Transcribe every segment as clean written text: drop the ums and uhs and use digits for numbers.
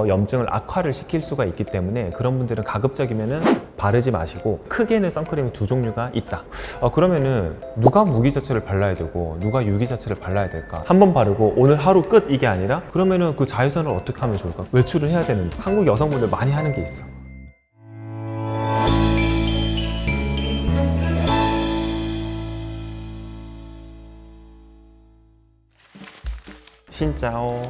더 염증을 악화를 시킬 수가 있기 때문에 그런 분들은 가급적이면은 바르지 마시고, 크게는 선크림이 두 종류가 있다. 그러면은 누가 무기자체를 발라야 되고 누가 유기자체를 발라야 될까? 한 번 바르고 오늘 하루 끝 이게 아니라, 그러면은 그 자외선을 어떻게 하면 좋을까? 외출을 해야 되는데 한국 여성분들 많이 하는 게 있어. 신짜오.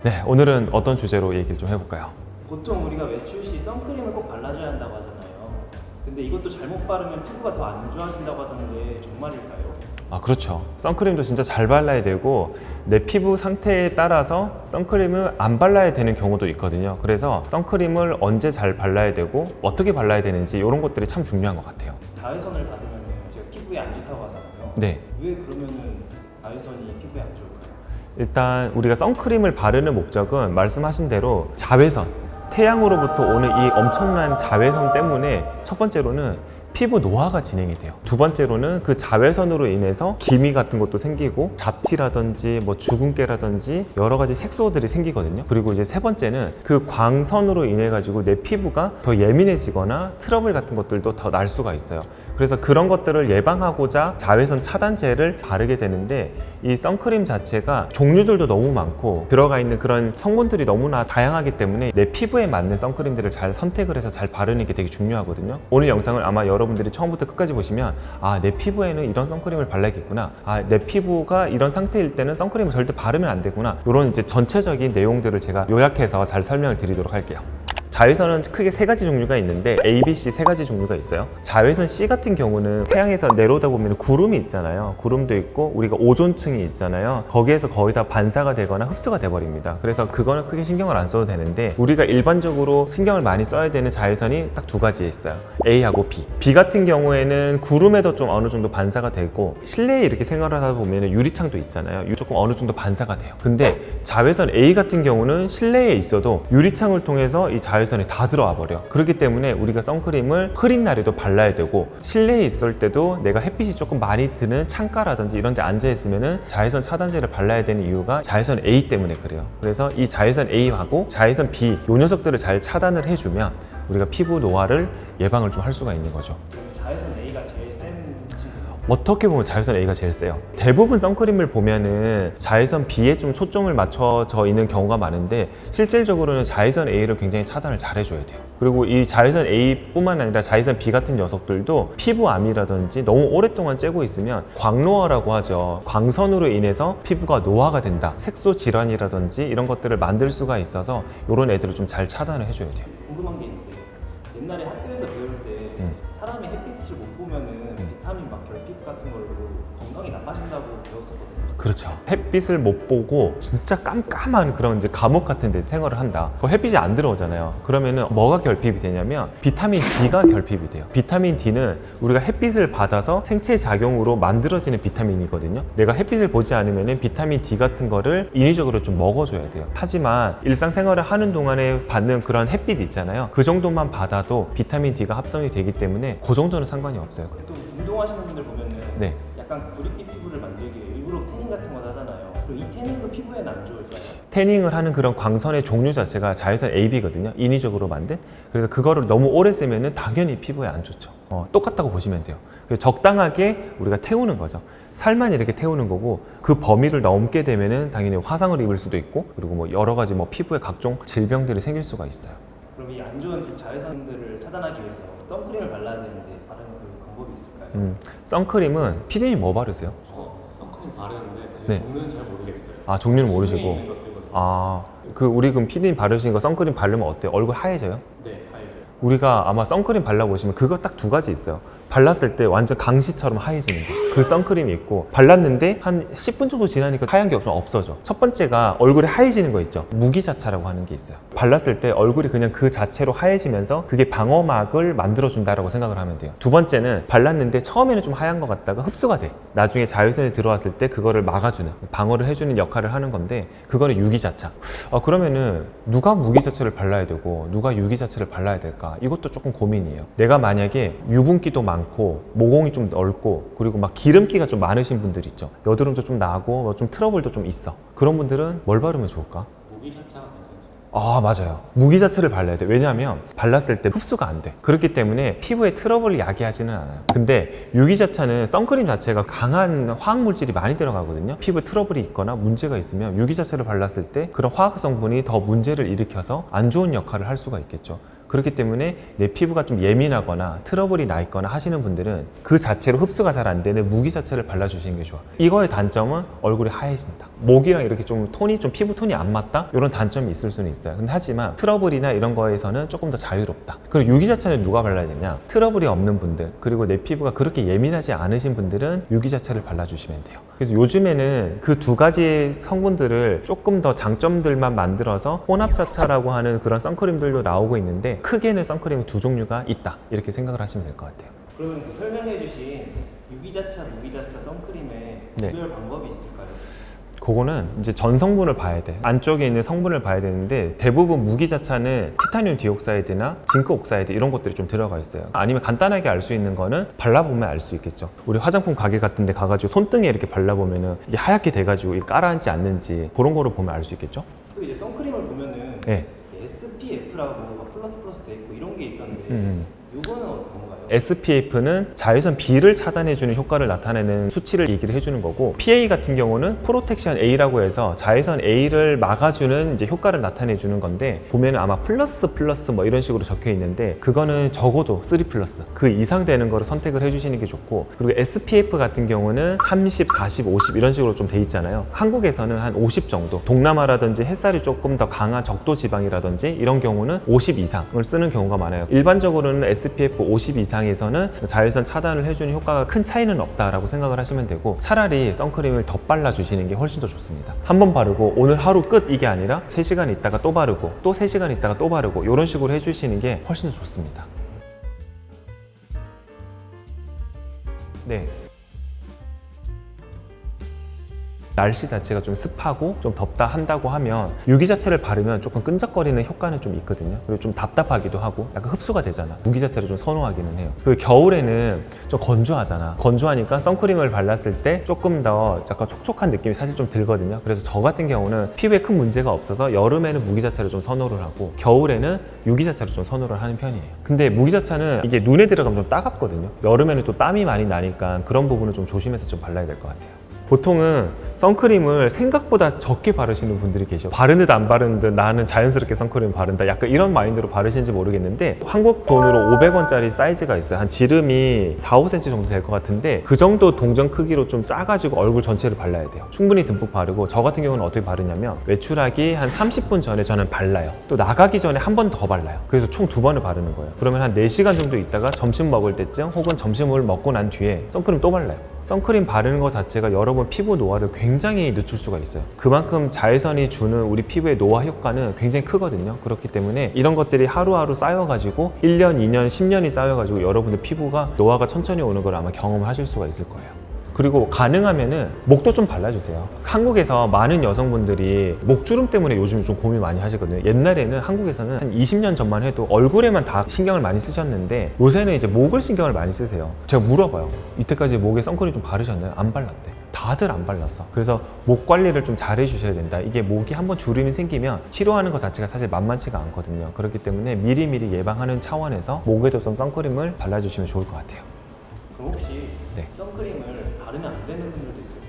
네, 오늘은 어떤 주제로 얘기를 좀 해볼까요? 보통 우리가 외출 시 선크림을 꼭 발라줘야 한다고 하잖아요. 근데 이것도 잘못 바르면 피부가 더 안 좋아진다고 하던데 정말일까요? 그렇죠. 선크림도 진짜 잘 발라야 되고 내 피부 상태에 따라서 선크림을 안 발라야 되는 경우도 있거든요. 그래서 선크림을 언제 잘 발라야 되고 어떻게 발라야 되는지 이런 것들이 참 중요한 것 같아요. 자외선을 받으면 제가 피부에 안 좋다고 하잖아요. 네. 왜 그러면은 자외선이 피부에 안 좋을까요? 일단 우리가 선크림을 바르는 목적은 말씀하신 대로 자외선, 태양으로부터 오는 이 엄청난 자외선 때문에 첫 번째로는 피부 노화가 진행이 돼요. 두 번째로는 그 자외선으로 인해서 기미 같은 것도 생기고 잡티라든지 뭐 주근깨라든지 여러 가지 색소들이 생기거든요. 그리고 이제 세 번째는 그 광선으로 인해 가지고 내 피부가 더 예민해지거나 트러블 같은 것들도 더 날 수가 있어요. 그래서 그런 것들을 예방하고자 자외선 차단제를 바르게 되는데, 이 선크림 자체가 종류들도 너무 많고 들어가 있는 그런 성분들이 너무나 다양하기 때문에 내 피부에 맞는 선크림들을 잘 선택을 해서 잘 바르는 게 되게 중요하거든요. 오늘 영상을 아마 여러분들이 처음부터 끝까지 보시면 내 피부에는 이런 선크림을 발라야겠구나, 내 피부가 이런 상태일 때는 선크림을 절대 바르면 안 되구나, 이런 이제 전체적인 내용들을 제가 요약해서 잘 설명을 드리도록 할게요. 자외선은 크게 세 가지 종류가 있는데 A, B, C 세 가지 종류가 있어요. 자외선 C 같은 경우는 태양에서 내려오다 보면 구름이 있잖아요. 구름도 있고 우리가 오존층이 있잖아요. 거기에서 거의 다 반사가 되거나 흡수가 돼버립니다. 그래서 그거는 크게 신경을 안 써도 되는데, 우리가 일반적으로 신경을 많이 써야 되는 자외선이 딱 두 가지 있어요. A하고 B. B 같은 경우에는 구름에도 좀 어느 정도 반사가 되고, 실내에 이렇게 생활을 하다 보면 유리창도 있잖아요. 조금 어느 정도 반사가 돼요. 근데 자외선 A 같은 경우는 실내에 있어도 유리창을 통해서 이 자외선이 다 들어와 버려. 그렇기 때문에 우리가 선크림을 흐린 날에도 발라야 되고, 실내에 있을 때도 내가 햇빛이 조금 많이 드는 창가라든지 이런 데 앉아 있으면은 자외선 차단제를 발라야 되는 이유가 자외선 A 때문에 그래요. 그래서 이 자외선 A하고 자외선 B, 요 녀석들을 잘 차단을 해주면 우리가 피부 노화를 예방을 좀 할 수가 있는 거죠. 그럼 자외선 A가 제일 센 친구예요? 어떻게 보면 자외선 A가 제일 세요. 대부분 선크림을 보면은 자외선 B에 좀 초점을 맞춰져 있는 경우가 많은데, 실질적으로는 자외선 A를 굉장히 차단을 잘 해줘야 돼요. 그리고 이 자외선 A뿐만 아니라 자외선 B 같은 녀석들도 피부암이라든지 너무 오랫동안 쬐고 있으면 광노화라고 하죠. 광선으로 인해서 피부가 노화가 된다, 색소 질환이라든지 이런 것들을 만들 수가 있어서 이런 애들을 좀 잘 차단을 해줘야 돼요. 궁금한 게 있는데, 옛날에 학교에서 배울 때 사람이 햇빛을 못 보면은 비타민 막 결핍 같은 걸로 건강이 나빠진다고 배웠었거든요. 그렇죠. 햇빛을 못 보고 진짜 깜깜한 그런 이제 감옥 같은 데 생활을 한다. 햇빛이 안 들어오잖아요. 그러면은 뭐가 결핍이 되냐면 비타민 D가 결핍이 돼요. 비타민 D는 우리가 햇빛을 받아서 생체 작용으로 만들어지는 비타민이거든요. 내가 햇빛을 보지 않으면은 비타민 D 같은 거를 인위적으로 좀 먹어줘야 돼요. 하지만 일상생활을 하는 동안에 받는 그런 햇빛 있잖아요. 그 정도만 받아도 비타민 D가 합성이 되기 때문에 그 정도는 상관이 없어요. 또 운동하시는 분들 보면은 네. 약간 구릿빛 피부를 만들기 위해 일부러 태닝 같은 거 하잖아요. 그리고 이 태닝도 피부에는 안 좋을까요? 태닝을 하는 그런 광선의 종류 자체가 자외선 AB거든요. 인위적으로 만든. 그래서 그거를 너무 오래 쓰면은 당연히 피부에 안 좋죠. 똑같다고 보시면 돼요. 그래서 적당하게 우리가 태우는 거죠. 살만 이렇게 태우는 거고, 그 범위를 넘게 되면은 당연히 화상을 입을 수도 있고, 그리고 뭐 여러 가지 뭐 피부에 각종 질병들이 생길 수가 있어요. 그럼 이 안 좋은 자외선들을 차단하기 위해서 선크림을 발라야 되는데 바르는 그 방법이 있을까요? 선크림은 피디님 뭐 바르세요? 선크림 바르는데 사실 네. 종류는 잘 모르겠어요. 종류는 시중에 모르시고. 있는 거 쓰거든요. 우리 그럼 피디님 바르신 거 선크림 바르면 어때요? 얼굴 하얘져요? 네, 하얘져요. 우리가 아마 선크림 발라보시면 그거 딱 두 가지 있어요. 발랐을 때 완전 강시처럼 하얘지는 거, 그 선크림이 있고, 발랐는데 한 10분 정도 지나니까 하얀 게 좀 없어져. 첫 번째가 얼굴에 하얘지는 거 있죠. 무기자차라고 하는 게 있어요. 발랐을 때 얼굴이 그냥 그 자체로 하얘지면서 그게 방어막을 만들어준다라고 생각을 하면 돼요. 두 번째는 발랐는데 처음에는 좀 하얀 것 같다가 흡수가 돼. 나중에 자외선이 들어왔을 때 그거를 막아주는, 방어를 해주는 역할을 하는 건데, 그거는 유기자차. 그러면은 누가 무기자차를 발라야 되고 누가 유기자차를 발라야 될까? 이것도 조금 고민이에요. 내가 만약에 유분기도 많고 모공이 좀 넓고, 그리고 막 기름기가 좀 많으신 분들 있죠. 여드름도 좀 나고 좀 트러블도 좀 있어. 그런 분들은 뭘 바르면 좋을까? 무기자차가 괜찮죠. 아, 맞아요. 무기 자체를 발라야 돼. 왜냐하면 발랐을 때 흡수가 안 돼. 그렇기 때문에 피부에 트러블을 야기하지는 않아요. 근데 유기자차는 선크림 자체가 강한 화학 물질이 많이 들어가거든요. 피부에 트러블이 있거나 문제가 있으면 유기자차를 발랐을 때 그런 화학 성분이 더 문제를 일으켜서 안 좋은 역할을 할 수가 있겠죠. 그렇기 때문에 내 피부가 좀 예민하거나 트러블이 나 있거나 하시는 분들은 그 자체로 흡수가 잘 안 되는 무기 자체를 발라주시는 게 좋아. 이거의 단점은 얼굴이 하얘진다. 목이랑 이렇게 좀 톤이 좀 피부 톤이 안 맞다? 이런 단점이 있을 수는 있어요. 근데 하지만 트러블이나 이런 거에서는 조금 더 자유롭다. 그리고 유기 자체는 누가 발라야 되냐? 트러블이 없는 분들, 그리고 내 피부가 그렇게 예민하지 않으신 분들은 유기 자체를 발라주시면 돼요. 그래서 요즘에는 그 두 가지 성분들을 조금 더 장점들만 만들어서 혼합자차라고 하는 그런 선크림들도 나오고 있는데 크게는 선크림이 두 종류가 있다. 이렇게 생각을 하시면 될 것 같아요. 그러면 그 설명해주신 유기자차, 무기자차 선크림의 네. 구별 방법이 있을까요? 그거는 이제 전 성분을 봐야 돼. 안쪽에 있는 성분을 봐야 되는데 대부분 무기자차는 티타늄 디옥사이드나 징크 옥사이드 이런 것들이 좀 들어가 있어요. 아니면 간단하게 알 수 있는 거는 발라보면 알 수 있겠죠. 우리 화장품 가게 같은 데 가가지고 손등에 이렇게 발라보면은 이게 하얗게 돼가지고 이게 깔아앉지 않는지 그런 거를 보면 알 수 있겠죠. 또 이제 선크림을 보면은 네. SPF라고 막 플러스 돼 있고 이런 게 있던데 요거는 뭔가요? SPF는 자외선 B를 차단해주는 효과를 나타내는 수치를 얘기를 해주는 거고, PA 같은 경우는 프로텍션 A라고 해서 자외선 A를 막아주는 이제 효과를 나타내주는 건데, 보면 아마 플러스 뭐 이런 식으로 적혀 있는데 그거는 적어도 3+, 그 이상 되는 거를 선택을 해주시는 게 좋고, 그리고 SPF 같은 경우는 30, 40, 50 이런 식으로 좀 돼 있잖아요. 한국에서는 한 50 정도, 동남아라든지 햇살이 조금 더 강한 적도 지방이라든지 이런 경우는 50 이상을 쓰는 경우가 많아요. 일반적으로는 SPF 50 이상에서는 자외선 차단을 해주는 효과가 큰 차이는 없다라고 생각을 하시면 되고, 차라리 선크림을 더 발라주시는 게 훨씬 더 좋습니다. 한 번 바르고 오늘 하루 끝 이게 아니라 3시간 있다가 또 바르고 또 3시간 있다가 또 바르고 이런 식으로 해주시는 게 훨씬 더 좋습니다. 네. 날씨 자체가 좀 습하고 좀 덥다 한다고 하면 유기 자체를 바르면 조금 끈적거리는 효과는 좀 있거든요. 그리고 좀 답답하기도 하고 약간 흡수가 되잖아. 무기 자체를 좀 선호하기는 해요. 그리고 겨울에는 좀 건조하잖아. 건조하니까 선크림을 발랐을 때 조금 더 약간 촉촉한 느낌이 사실 좀 들거든요. 그래서 저 같은 경우는 피부에 큰 문제가 없어서 여름에는 무기 자체를 좀 선호를 하고 겨울에는 유기 자체를 좀 선호를 하는 편이에요. 근데 무기 자체는 이게 눈에 들어가면 좀 따갑거든요. 여름에는 또 땀이 많이 나니까 그런 부분은 좀 조심해서 좀 발라야 될 것 같아요. 보통은 선크림을 생각보다 적게 바르시는 분들이 계셔. 바르는 듯 안 바르는 듯 나는 자연스럽게 선크림 바른다, 약간 이런 마인드로 바르시는지 모르겠는데, 한국 돈으로 500원짜리 사이즈가 있어요. 한 지름이 4, 5cm 정도 될 것 같은데 그 정도 동전 크기로 좀 작아지고 얼굴 전체를 발라야 돼요. 충분히 듬뿍 바르고, 저 같은 경우는 어떻게 바르냐면 외출하기 한 30분 전에 저는 발라요. 또 나가기 전에 한 번 더 발라요. 그래서 총 2번을 바르는 거예요. 그러면 한 4시간 정도 있다가 점심 먹을 때쯤 혹은 점심을 먹고 난 뒤에 선크림 또 발라요. 선크림 바르는 것 자체가 여러분 피부 노화를 굉장히 늦출 수가 있어요. 그만큼 자외선이 주는 우리 피부의 노화 효과는 굉장히 크거든요. 그렇기 때문에 이런 것들이 하루하루 쌓여가지고 1년, 2년, 10년이 쌓여가지고 여러분들 피부가 노화가 천천히 오는 걸 아마 경험을 하실 수가 있을 거예요. 그리고 가능하면은 목도 좀 발라주세요. 한국에서 많은 여성분들이 목주름 때문에 요즘 좀 고민 많이 하시거든요. 옛날에는 한국에서는 한 20년 전만 해도 얼굴에만 다 신경을 많이 쓰셨는데 요새는 이제 목을 신경을 많이 쓰세요. 제가 물어봐요. 이때까지 목에 선크림 좀 바르셨나요? 안 발랐대. 다들 안 발랐어. 그래서 목 관리를 좀 잘 해주셔야 된다. 이게 목이 한번 주름이 생기면 치료하는 것 자체가 사실 만만치가 않거든요. 그렇기 때문에 미리미리 예방하는 차원에서 목에도 좀 선크림을 발라주시면 좋을 것 같아요. 그럼 혹시 네. 선크림을 바르면 안 되는 분들도 있을까요?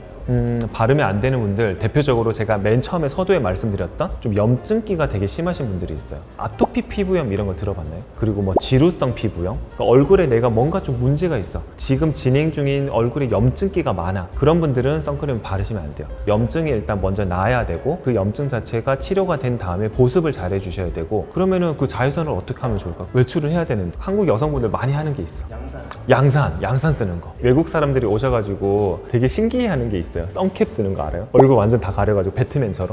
바르면 안 되는 분들, 대표적으로 제가 맨 처음에 서두에 말씀드렸던 좀 염증기가 되게 심하신 분들이 있어요. 아토피 피부염 이런 거 들어봤나요? 그리고 뭐 지루성 피부염, 그러니까 얼굴에 내가 뭔가 좀 문제가 있어, 지금 진행 중인 얼굴에 염증기가 많아, 그런 분들은 선크림 바르시면 안 돼요. 염증이 일단 먼저 나아야 되고 그 염증 자체가 치료가 된 다음에 보습을 잘 해주셔야 되고, 그러면은 그 자외선을 어떻게 하면 좋을까? 외출을 해야 되는데 한국 여성분들 많이 하는 게 있어. 양산 쓰는 거. 외국 사람들이 오셔가지고 되게 신기해하는 게 있어요. 선캡 쓰는 거 알아요? 얼굴 완전 다 가려가지고 배트맨처럼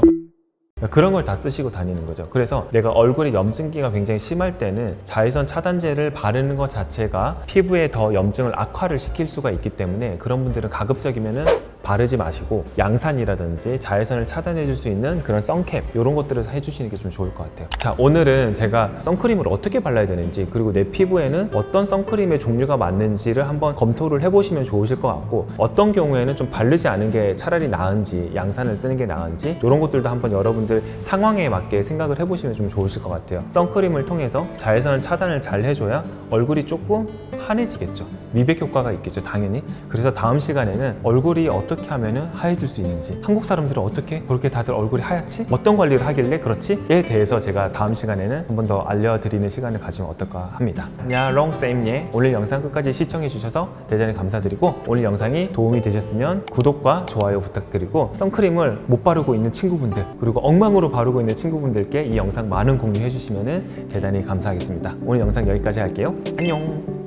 그런 걸 다 쓰시고 다니는 거죠. 그래서 내가 얼굴에 염증기가 굉장히 심할 때는 자외선 차단제를 바르는 것 자체가 피부에 더 염증을 악화를 시킬 수가 있기 때문에 그런 분들은 가급적이면은 바르지 마시고 양산이라든지 자외선을 차단해 줄 수 있는 그런 선캡 이런 것들을 해주시는 게 좀 좋을 것 같아요. 자, 오늘은 제가 선크림을 어떻게 발라야 되는지 그리고 내 피부에는 어떤 선크림의 종류가 맞는지를 한번 검토를 해보시면 좋으실 것 같고 어떤 경우에는 좀 바르지 않은 게 차라리 나은지 양산을 쓰는 게 나은지 이런 것들도 한번 여러분들 상황에 맞게 생각을 해보시면 좀 좋으실 것 같아요. 선크림을 통해서 자외선 차단을 잘 해줘야 얼굴이 조금 환해지겠죠. 미백 효과가 있겠죠, 당연히. 그래서 다음 시간에는 얼굴이 어떻게 하면 하얘질 수 있는지, 한국 사람들은 어떻게 그렇게 다들 얼굴이 하얗지? 어떤 관리를 하길래 그렇지?에 대해서 제가 다음 시간에는 한 번 더 알려드리는 시간을 가지면 어떨까 합니다. 안녕, 쌤예. 오늘 영상 끝까지 시청해 주셔서 대단히 감사드리고 오늘 영상이 도움이 되셨으면 구독과 좋아요 부탁드리고 선크림을 못 바르고 있는 친구분들 그리고 엉망으로 바르고 있는 친구분들께 이 영상 많은 공유해 주시면 대단히 감사하겠습니다. 오늘 영상 여기까지 할게요. 안녕.